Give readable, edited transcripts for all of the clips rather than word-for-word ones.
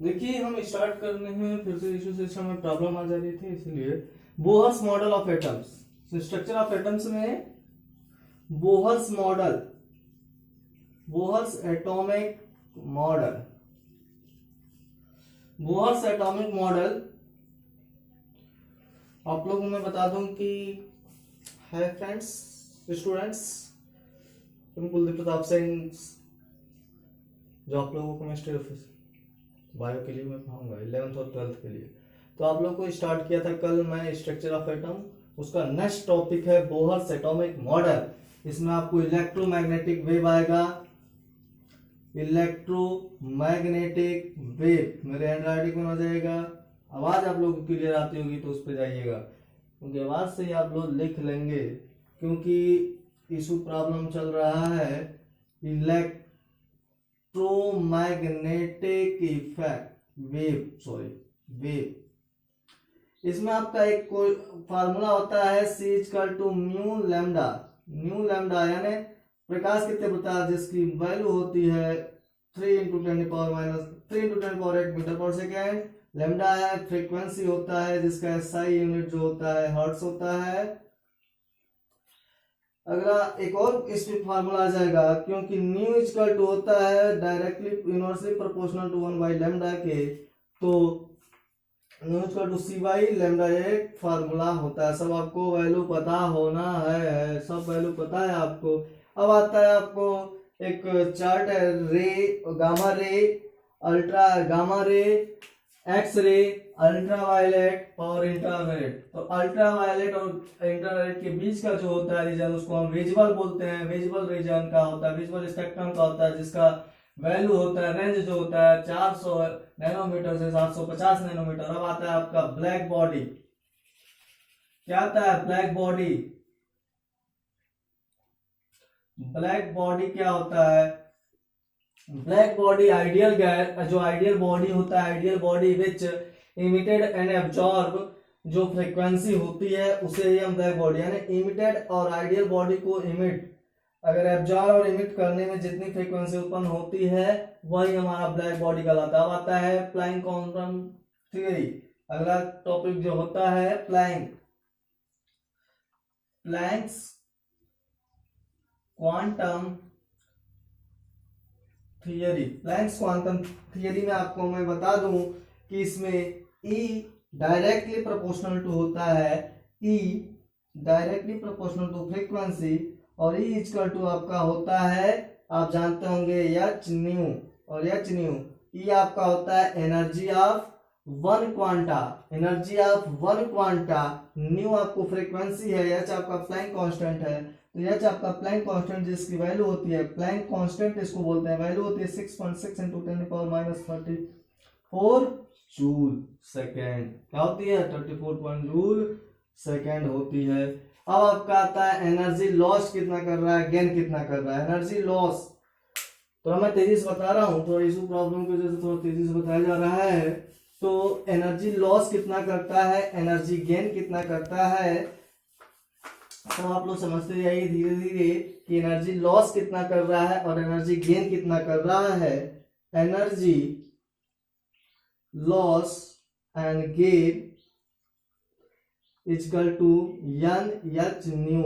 देखिए हम स्टार्ट करने हैं फिर से इशू सिस्टम में प्रॉब्लम आ जा रही थी, इसलिए Bohr's model of atoms, structure of atoms में Bohr's model, Bohr's atomic model, Bohr's atomic model आप लोगों में बता दूं कि है फ्रेंड्स स्टूडेंट्स, तुम कुलदीप प्रताप सिंह जो आप लोगों को केमिस्ट्री ऑफिस बायो के लिए मैं पढ़ाऊंगा 11th और 12th के लिए। तो आप लोग को स्टार्ट किया था कल मैं स्ट्रक्चर ऑफ एटम, उसका नेक्स्ट टॉपिक है बोहर्स एटॉमिक मॉडल। इसमें आपको इलेक्ट्रोमैग्नेटिक वेव आएगा, इलेक्ट्रोमैग्नेटिक वेव मेरे हैंडराइटिंग में हो जाएगा। आवाज आप लोगों को क्लियर आती होगी तो उस पर जाइएगा, क्योंकि आवाज से ही आप लोग लिख लेंगे, क्योंकि इशू प्रॉब्लम चल रहा है इलेक्ट्रोमैग्नेटिक इफेक्ट वेव। इसमें आपका एक कोई फार्मूला होता है C = म्यू लैम्डा, यानी प्रकाश की तीव्रता जिसकी वैल्यू होती है 3 × 10⁻³ मीटर पर सेकेंड। लैम्डा है फ्रीक्वेंसी होता है जिसका SI यूनिट जो होता है हर्ट्ज होता है। अगला एक और इस पे फार्मूला आ जाएगा, क्योंकि न्यू = होता है डायरेक्टली इनवर्सली प्रोपोर्शनल टू 1/λ के, तो न्यू = C/λ एक फार्मूला होता है। सब आपको वैल्यू पता होना है, सब वैल्यू पता है आपको। अब आता है आपको एक चार्ट है रे, gamma ray, ultra gamma ray, X ray, ultraviolet और इंफ्रारेड। तो अल्ट्रावायलेट और इंफ्रारेड के बीच का जो होता है रीजन उसको हम विजिबल बोलते हैं। विजिबल रीजन का होता है, विजिबल स्पेक्ट्रम का होता है, जिसका वैल्यू होता है, रेंज जो होता है 400 नैनोमीटर से 750 नैनोमीटर। अब आता है आपका ब्लैक बॉडी। क्या आता है ब्लैक बॉडी? ब्लैक बॉडी क्या होता है? ब्लैक बॉडी आइडियल गैस, जो आइडियल बॉडी होता है, ideal body which emitted and absorb, जो फ्रीक्वेंसी होती है उसे ही हम ब्लैक बॉडी, यानी इमिटेड और आइडियल बॉडी को इमिट, अगर एब्जॉर्ब और इमिट करने में जितनी फ्रीक्वेंसी उत्पन्न होती है वही हमारा ब्लैक बॉडी कहलाता है। अब आता है प्लैंक क्वांटम थ्योरी। अगला टॉपिक जो होता है Planck's quantum theory. Planck's quantum theory में आपको मैं बता दूं कि इसमें E डायरेक्टली प्रोपोर्शनल टू होता है, E directly proportional to frequency, और E = आपका होता है, आप जानते होंगे H न्यू, और H न्यू E आपका होता है energy of one quanta, energy of one quanta. New आपको फ्रीक्वेंसी है, H आपका प्लैंक कांस्टेंट है, तो H आपका प्लैंक कांस्टेंट जिसकी वैल्यू होती है, प्लैंक कांस्टेंट इसको बोलते हैं, वैल्यू होती है 6.6 × 10⁻34 जूल सेकेंड। क्या होती है? 34 जूल सेकेंड होती है। अब आपका आता है एनर्जी लॉस कितना कर रहा है, गेन कितना कर रहा है। एनर्जी लॉस तो मैं तेजी से बता रहा हूं, तो इशू प्रॉब्लम की वजह से थोड़ा तेजी से बताया जा रहा है। तो एनर्जी लॉस कितना करता है, एनर्जी गेन कितना करता है, तो आप लोग समझते जाइए धीरे धीरे कि एनर्जी लॉस कितना कर रहा है और एनर्जी गेन कितना कर रहा है। Energy loss and gain = NH/न्यू।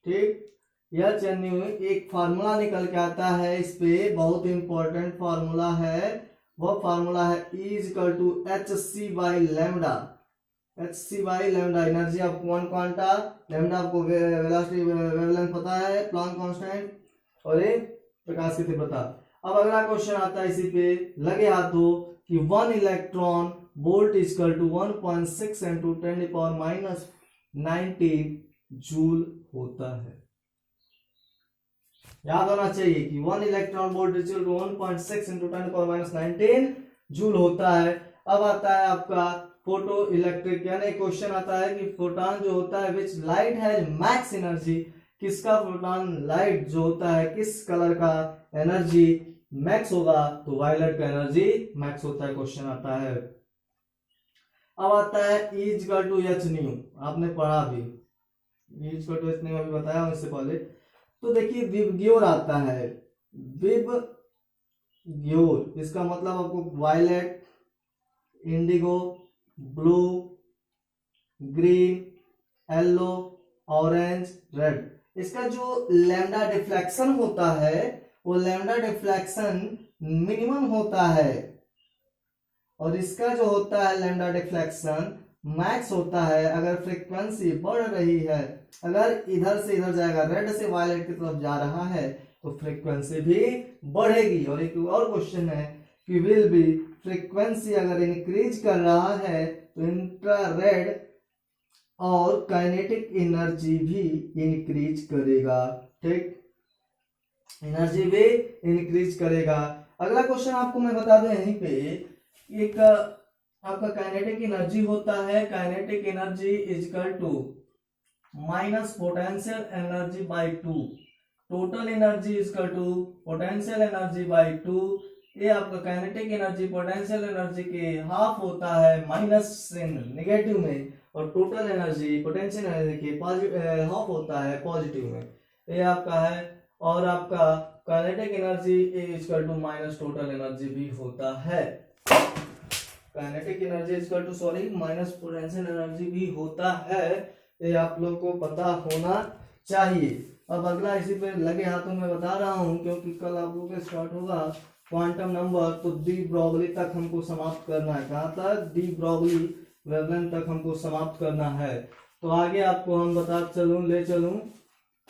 ठीक, NH/न्यू एक फार्मूला निकल के आता है, इस पे बहुत इंपॉर्टेंट फार्मूला है, वो फार्मूला है E = hc/λ। hc/λ energy of one quanta, lambda आपको वेलोसिटी वेवलेंथ पता है, प्लैंक कांस्टेंट, और ये प्रकाश की तीव्रता। अब अगला क्वेश्चन आता है इसी पे, लगे हाथों कि 1 इलेक्ट्रॉन वोल्ट = 1.6 × 10⁻19 जूल होता है। याद होना चाहिए कि 1 इलेक्ट्रॉन वोल्ट = 1.6 × 10⁻19 जूल होता है। अब आता है आपका फोटो इलेक्ट्रिक, यानी क्वेश्चन आता है कि फोटोन जो होता है which light has max energy, किसका फोटोन लाइट जो होता है किस कलर का एनर्जी मैक्स होगा, तो वायलेट का एनर्जी मैक्स होता है, क्वेश्चन आता है। अब आता है E = hν, आपने पढ़ा भी, E = hν अभी बताया हूं इससे पहले। तो देखिए विबग्योर आता है, विबग्योर इसका मतलब आपको violet indigo, blue, green, yellow, orange, red. इसका जो लैम्डा डिफ्लेक्शन होता है वो लैम्डा डिफ्लेक्शन मिनिमम होता है, और इसका जो होता है लैम्डा डिफ्लेक्शन मैक्स होता है अगर फ्रीक्वेंसी बढ़ रही है। अगर इधर से इधर जाएगा, रेड से वायलेट की तरफ जा रहा है तो फ्रीक्वेंसी भी बढ़ेगी। और एक और क्वेश्चन है कि विल बी फ्रीक्वेंसी अगर इंक्रीज कर रहा है तो इंफ्रारेड और काइनेटिक एनर्जी भी इंक्रीज करेगा। ठीक, एनर्जी भी इंक्रीज करेगा। अगला क्वेश्चन आपको मैं बता दूं यहीं पे, एक आपका काइनेटिक एनर्जी होता है, kinetic energy is equal to minus potential energy by 2, total energy is equal to potential energy by 2। ये आपका काइनेटिक एनर्जी पोटेंशियल एनर्जी के हाफ होता है माइनस नेगेटिव में, और टोटल एनर्जी पोटेंशियल एनर्जी के हाफ होता है पॉजिटिव में। ये आपका है, और आपका kinetic energy is equal to minus total energy भी होता है। Kinetic energy is equal to sorry minus potential energy भी होता है। ये आप लोग को पता होना चाहिए। अब अगला इसी पे लगे हाथों में बता रहा हूं, क्योंकि कल आप लोगों का स्टार्ट होगा क्वांटम नंबर, तो डी ब्रॉगली तक हमको समाप्त करना है। कहाँ तक? डी ब्रॉगली वेवलेंथ तक हमको समाप्त करना है। तो आगे आपको हम ले चलूं।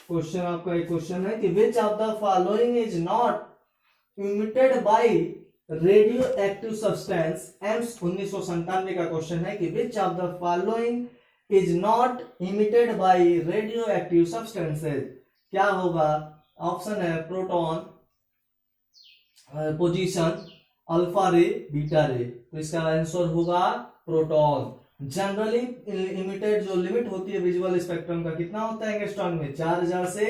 क्वेश्चन आपका एक क्वेश्चन है कि which of the following is not emitted by radioactive substance. AIIMS 1997 का क्वेश्चन है कि which of the following is not emitted by radioactive substances. क्या होगा? ऑप्शन है proton, positron, alpha ray, beta ray. तो इसका आंसर होगा proton. Generally emitted जो लिमिट होती है विजुअल स्पेक्ट्रम का कितना होता है एंगस्ट्रॉन में? 4000 से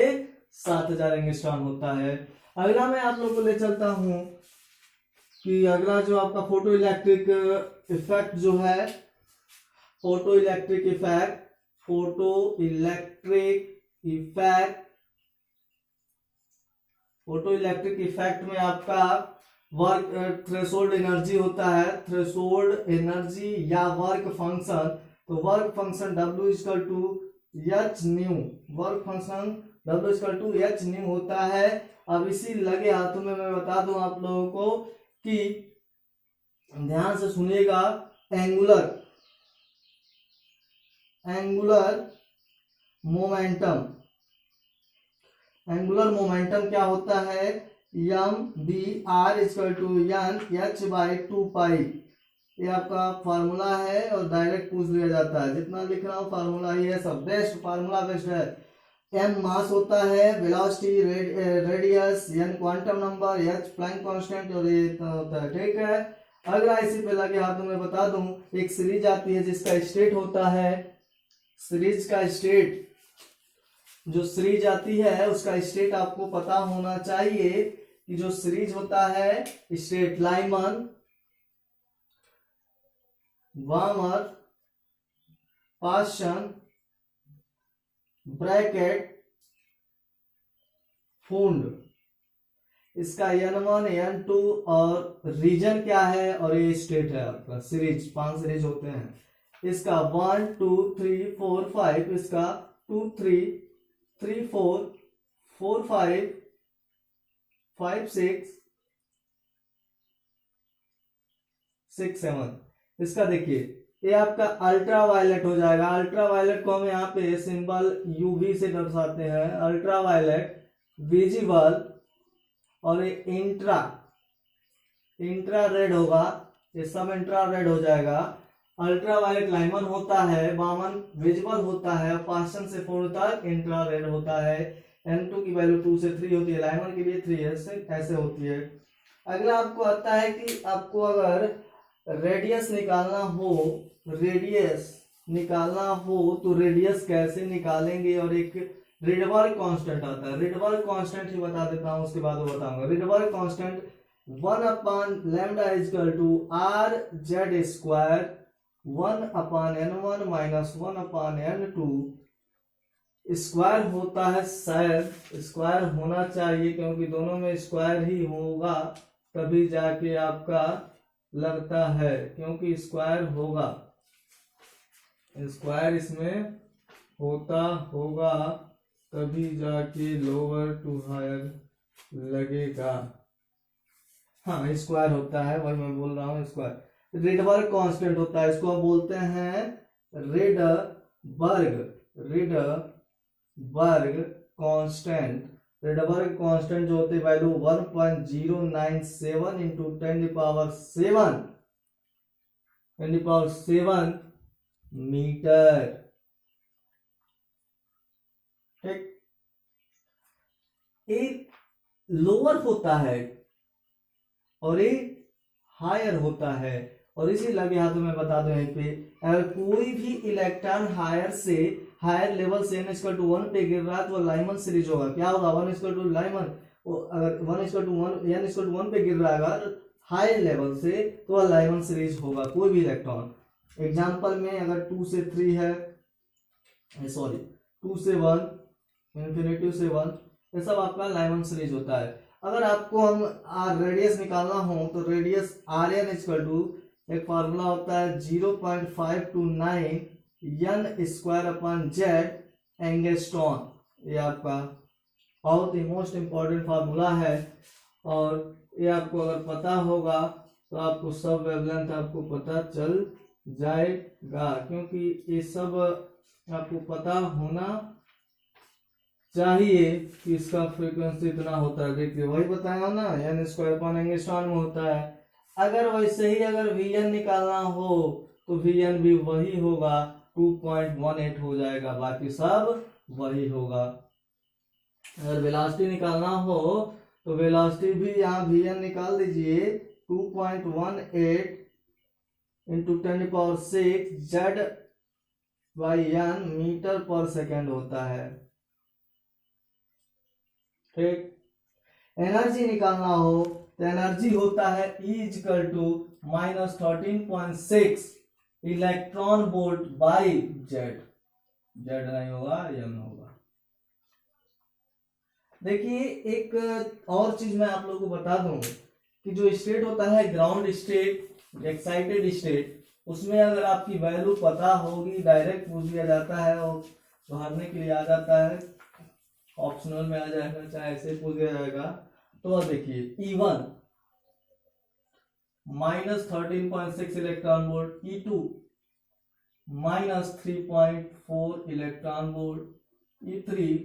7000 एंगस्ट्रॉन होता है। अगला मैं आप लोग को ले चलता हूं कि अगला जो आपका फोटो इलेक्ट्रिक इफेक्ट जो है, फोटो इलेक्ट्रिक इफेक्ट में आपका वर्क थ्रेशोल्ड एनर्जी होता है, थ्रेशोल्ड एनर्जी या वर्क फंक्शन। तो work function W equal to h nu, work function W equal to h nu होता है। अब इसी लगे हाथों में मैं बता दूं आप लोगों को कि ध्यान से सुनिएगा, एंगुलर मोमेंटम क्या होता है? M v r equal to n h by 2 pi. ये आपका फार्मूला है और डायरेक्ट पूछ लिया जाता है। जितना लिख रहा हूँ फार्मूला ही है, सब बेस्ट फार्मूला बेस्ट है। एम मास होता है, velocity, radius, n quantum number, h Planck constant, और ये होता है। ठीक है, अगला इसी पे लगे हाथों में बता दूं, एक सीरीज आती है जिसका स्टेट होता है, सीरीज का स्टेट, जो सीरीज आती है उसका स्टेट आपको पता होना चाहिए कि जो सीरीज होता है state Lyman, Balmer, Paschen, Brackett, Pfund. इसका N1 N2 और रीजन क्या है, और ये स्टेट है आपका। सीरीज 5 सीरीज होते हैं, इसका 1 2 3 4 5, इसका 2 3 3 4 4 5 5 6 6 7। इसका देखिए ये आपका अल्ट्रा वायलेट हो जाएगा। अल्ट्रा वायलेट को हम यहाँ पे सिंबल UV से दर्शाते हैं। अल्ट्रा वायलेट, विजिबल, और ये इंट्रा रेड होगा, ये सब इंट्रा रेड हो जाएगा। अल्ट्रा वायलेट लाइमन होता है, वामन विजिबल होता है, पास्चन से 4 तक इंट्रा रेड होता है। N2 की वैल्यू 2 से 3 होती है, लाइमन की भी 3 ऐसे होती है। अगला आपको आता है कि आपको अगर रेडियस निकालना हो तो रेडियस कैसे निकालेंगे, और एक रिडबर्ग कांस्टेंट आता है। रिडबर्ग कांस्टेंट ही बता देता हूं, उसके बाद वो बताऊंगा। Rydberg constant 1/λ equal to RZ square 1/N1 minus 1/N2। Square होता है, शायद स्क्वायर होना चाहिए क्योंकि दोनों में स्क्वायर ही होगा, तभी जाके आपका लगता है, क्योंकि स्क्वायर होगा, स्क्वायर इसमें होता होगा तभी जाके लोअर टू हायर लगेगा। हाँ स्क्वायर होता है, वही मैं बोल रहा हूँ स्क्वायर। रिडबर्ग कांस्टेंट होता है, इसको हम बोलते हैं रिडबर्ग कांस्टेंट। रिडबर्ग कांस्टेंट जो होते वैल्यू 1.097 इंटू 10 मीटर। ठीक, एक लोअर होता है और एक हायर होता है, और इसी लगे हाथों में बता दो यहीं पे, अगर कोई भी इलेक्ट्रॉन हायर लेवल से n=1 पे गिर रहा है तो लाइमन सीरीज होगा। क्या होगा? 1 लाइमन, अगर 1 पे गिर रहा है हायर लेवल से तो वह लाइमन सीरीज होगा कोई भी इलेक्ट्रॉन। एग्जांपल में अगर 2 से 3 है, सॉरी 2 से 1, इंफिनिटी से 1, ये सब आपका लाइमन सीरीज होता है। अगर आपको हम रेडियस निकालना हो तो रेडियस Rn एक फार्मूला होता है 0.529 n² एंगस्ट्रॉन। ये आपका बहुत ही मोस्ट इंपॉर्टेंट फार्मूला है, और ये आपको अगर पता होगा तो आपको सब वेवलेंथ आपको पता चल जाएगा, क्योंकि ये सब आपको पता होना चाहिए कि इसका फ्रीक्वेंसी इतना होता है। देखिए वही बताया ना, n² एंगस्ट्रॉन में होता है। अगर वैसे ही अगर Vn निकालना हो तो Vn भी वही होगा, 2.18 हो जाएगा, बाकी सब वही होगा। अगर वेलोसिटी निकालना हो तो वेलोसिटी भी यहाँ Vn निकाल दीजिए, 2.18 इंटू 10⁶ Z/n मीटर पर सेकेंड होता है। ठीक, एनर्जी निकालना हो तो एनर्जी होता है E=-13.6 electron volt by Z. Z नहीं होगा, एम होगा। देखिए एक और चीज मैं आप लोगों को बता दूं कि जो स्टेट होता है ग्राउंड स्टेट, एक्साइटेड स्टेट, उसमें अगर आपकी वैल्यू पता होगी डायरेक्ट पूछ दिया जाता है और भरने के लिए आ जाता है, ऑप्शनल में आ जाएगा, चाहे ऐसे पूछ दिया जाएगा। तो देखिए E1 -13.6 electron volt, E2 -3.4 electron volt, E3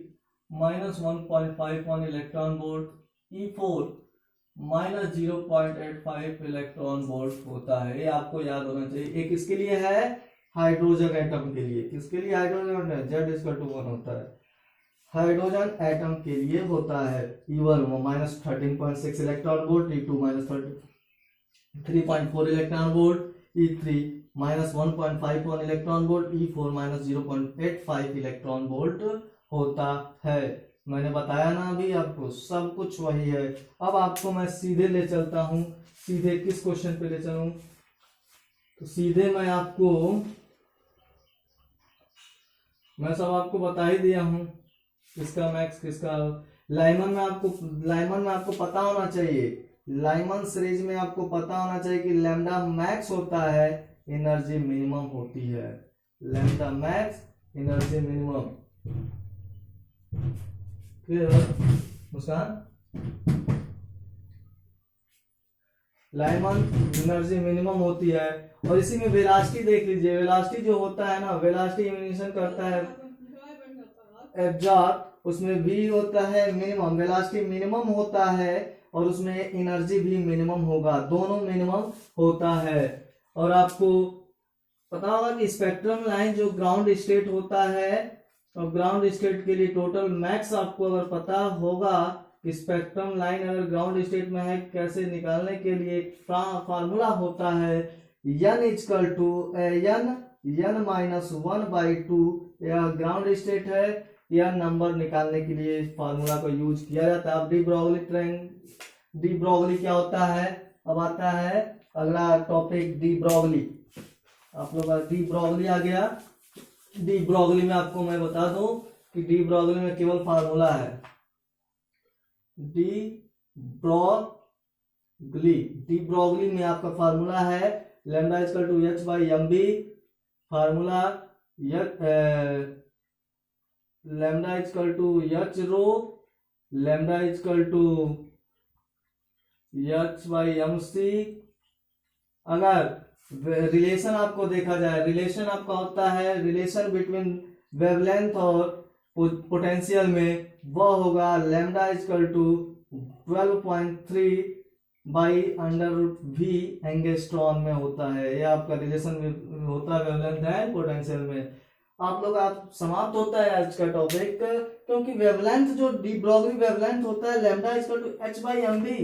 -1.51 electron volt, E4 -0.85 electron volt होता है। ये आपको याद होना चाहिए। एक किसके लिए है? हाइड्रोजन एटम के लिए। किसके लिए हाइड्रोजन है? Z=1 होता है, हाइड्रोजन एटम के लिए होता है। E1 -13.6 electron volt, E2 -3.4 electron volt, E3 -1.51 electron volt, E4 -0.85 electron volt होता है। मैंने बताया ना अभी आपको, सब कुछ वही है। अब आपको मैं सीधे ले चलता हूं, सीधे किस क्वेश्चन पे ले चलूं? तो सीधे मैं सब आपको बता ही दिया हूं, किसका मैक्स किसका। लाइमन में आपको पता होना चाहिए, लाइमन सीरीज में आपको पता होना चाहिए कि लैम्डा मैक्स होता है, एनर्जी मिनिमम होती है। Lambda max, energy minimum. Clear Muskan? Lyman energy minimum होती है, और इसी में वेलोसिटी देख लीजिए। वेलोसिटी जो होता है ना, वेलोसिटी इमिशन करता है एब्जॉर्ब, उसमें v होता है मिनिमम, वेलोसिटी मिनिमम होता है, और उसमें एनर्जी भी मिनिमम होगा, दोनों मिनिमम होता है। और आपको पता होगा कि स्पेक्ट्रम लाइन जो ग्राउंड स्टेट होता है, और ग्राउंड स्टेट के लिए टोटल मैक्स आपको अगर पता होगा कि स्पेक्ट्रम लाइन अगर ग्राउंड स्टेट में है, कैसे निकालने के लिए फार्मूला होता है n=n-1/2। यह ग्राउंड स्टेट है, यह नंबर निकालने के लिए फार्मूला को यूज किया जाता है। अब डी ब्रोगली क्या होता है? अब आता है अगला टॉपिक, डी ब्रोगली। आप लोग का डी ब्रोगली आ गया। डी ब्रोगली में आपको मैं बता दूं कि डी ब्रोगली में केवल फार्मूला है, डी ब्रोगली डी ब्रोगली में आपका फार्मूला है lambda equal to h by m v, formula lambda equal to h रो, lambda equal to h by m c. अगर रिलेशन आपको देखा जाए, रिलेशन आपका होता है रिलेशन बिटवीन वेवलेंथ और पोटेंशियल में, वह होगा lambda equal to 12.3 by under root v angstrom में होता है। यह आपका रिलेशन होता है वेवलेंथ एंड पोटेंशियल में। आप लोग आप समाप्त होता है आज का टॉपिक, क्योंकि वेवलेंथ जो डी ब्रोगली वेवलेंथ होता है lambda equal to h by m v,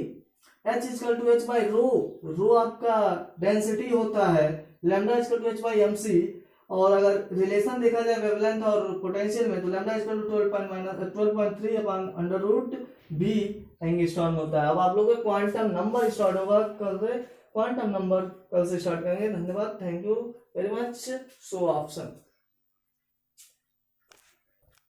h equal to h by rho, rho आपका डेंसिटी होता है, lambda equal to h by m c. और अगर रिलेशन देखा जाए वेवलेंथ और पोटेंशियल में तो lambda equal to 12.3 upon under root v angstrom होता है। अब आप लोगों का क्वांटम नंबर स्टार्ट होगा कल से, क्वांटम नंबर कल से स्टार्ट करेंगे। धन्यवाद, thank you very much. So option